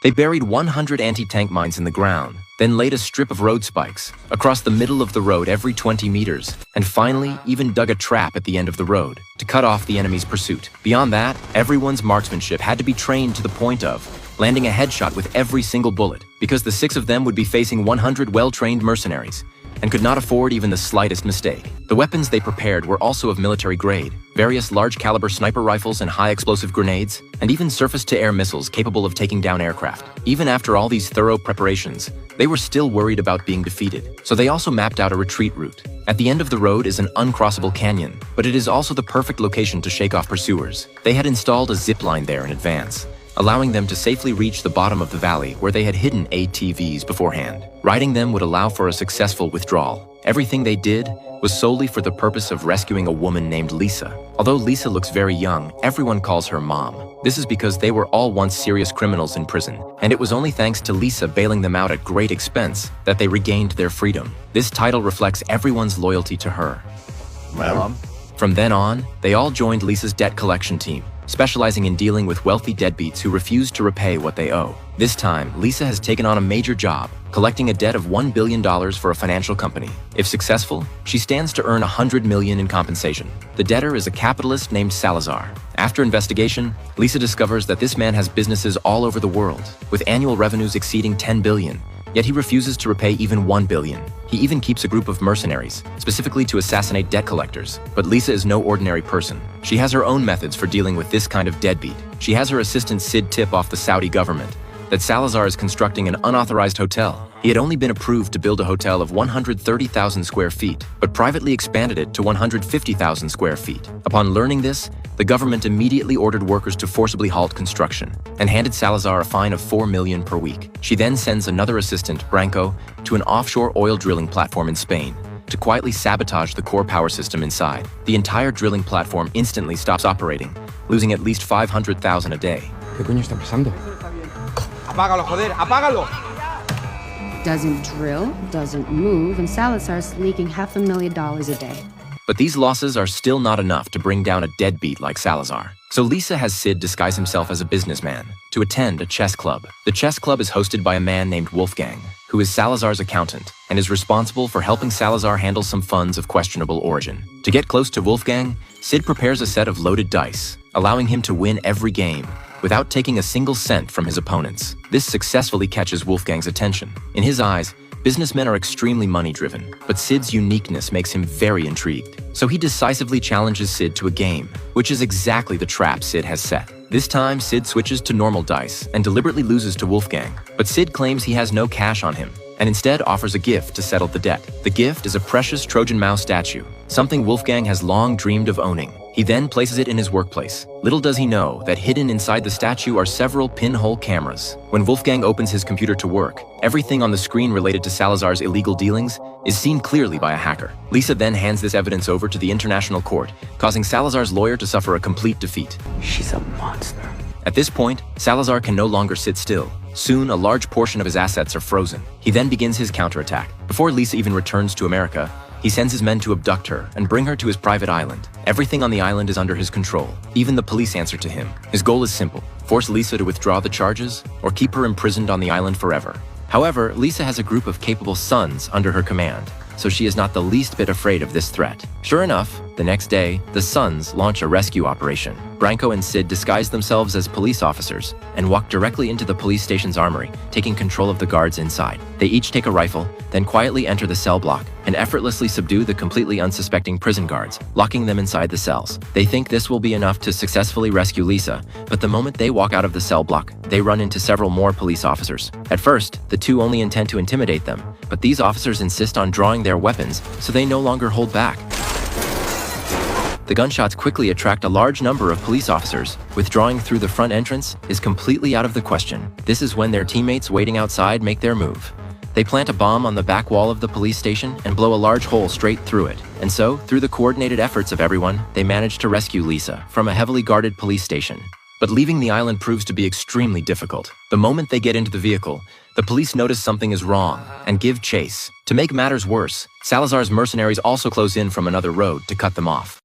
They buried 100 anti-tank mines in the ground, then laid a strip of road spikes across the middle of the road every 20 meters, and finally even dug a trap at the end of the road to cut off the enemy's pursuit. Beyond that, everyone's marksmanship had to be trained to the point of landing a headshot with every single bullet, because the 6 of them would be facing 100 well-trained mercenaries and could not afford even the slightest mistake. The weapons they prepared were also of military grade, various large-caliber sniper rifles and high-explosive grenades, and even surface-to-air missiles capable of taking down aircraft. Even after all these thorough preparations, they were still worried about being defeated, so they also mapped out a retreat route. At the end of the road is an uncrossable canyon, but it is also the perfect location to shake off pursuers. They had installed a zip line there in advance, allowing them to safely reach the bottom of the valley where they had hidden ATVs beforehand. Riding them would allow for a successful withdrawal. Everything they did was solely for the purpose of rescuing a woman named Lisa. Although Lisa looks very young, everyone calls her Mom. This is because they were all once serious criminals in prison, and it was only thanks to Lisa bailing them out at great expense that they regained their freedom. This title reflects everyone's loyalty to her. Mom. From then on, they all joined Lisa's debt collection team, specializing in dealing with wealthy deadbeats who refuse to repay what they owe. This time, Lisa has taken on a major job, collecting a debt of $1 billion for a financial company. If successful, she stands to earn $100 million in compensation. The debtor is a capitalist named Salazar. After investigation, Lisa discovers that this man has businesses all over the world, with annual revenues exceeding $10 billion. Yet he refuses to repay even $1 billion. He even keeps a group of mercenaries, specifically to assassinate debt collectors. But Lisa is no ordinary person. She has her own methods for dealing with this kind of deadbeat. She has her assistant Sid tip off the Saudi government that Salazar is constructing an unauthorized hotel. He had only been approved to build a hotel of 130,000 square feet, but privately expanded it to 150,000 square feet. Upon learning this, the government immediately ordered workers to forcibly halt construction and handed Salazar a fine of $4 million per week. She then sends another assistant, Branco, to an offshore oil drilling platform in Spain to quietly sabotage the core power system inside. The entire drilling platform instantly stops operating, losing at least $500,000 a day. ¿Qué coño está pasando? Apágalo, joder, apágalo! Doesn't drill, doesn't move, and Salazar's leaking $500,000 a day. But these losses are still not enough to bring down a deadbeat like Salazar. So Lisa has Sid disguise himself as a businessman to attend a chess club. The chess club is hosted by a man named Wolfgang, who is Salazar's accountant and is responsible for helping Salazar handle some funds of questionable origin. To get close to Wolfgang, Sid prepares a set of loaded dice, allowing him to win every game without taking a single cent from his opponents. This successfully catches Wolfgang's attention. In his eyes, businessmen are extremely money-driven, but Sid's uniqueness makes him very intrigued. So he decisively challenges Sid to a game, which is exactly the trap Sid has set. This time, Sid switches to normal dice and deliberately loses to Wolfgang. But Sid claims he has no cash on him and instead offers a gift to settle the debt. The gift is a precious Trojan mouse statue, something Wolfgang has long dreamed of owning. He then places it in his workplace. Little does he know that hidden inside the statue are several pinhole cameras. When Wolfgang opens his computer to work, everything on the screen related to Salazar's illegal dealings is seen clearly by a hacker. Lisa then hands this evidence over to the international court, causing Salazar's lawyer to suffer a complete defeat. She's a monster. At this point, Salazar can no longer sit still. Soon, a large portion of his assets are frozen. He then begins his counterattack. Before Lisa even returns to America, he sends his men to abduct her and bring her to his private island. Everything on the island is under his control. Even the police answer to him. His goal is simple: force Lisa to withdraw the charges or keep her imprisoned on the island forever. However, Lisa has a group of capable sons under her command, so she is not the least bit afraid of this threat. Sure enough, the next day, the sons launch a rescue operation. Branco and Sid disguise themselves as police officers and walk directly into the police station's armory, taking control of the guards inside. They each take a rifle, then quietly enter the cell block and effortlessly subdue the completely unsuspecting prison guards, locking them inside the cells. They think this will be enough to successfully rescue Lisa, but the moment they walk out of the cell block, they run into several more police officers. At first, the two only intend to intimidate them, but these officers insist on drawing their weapons, so they no longer hold back. The gunshots quickly attract a large number of police officers. Withdrawing through the front entrance is completely out of the question. This is when their teammates waiting outside make their move. They plant a bomb on the back wall of the police station and blow a large hole straight through it. And so, through the coordinated efforts of everyone, they manage to rescue Lisa from a heavily guarded police station. But leaving the island proves to be extremely difficult. The moment they get into the vehicle, the police notice something is wrong and give chase. To make matters worse, Salazar's mercenaries also close in from another road to cut them off.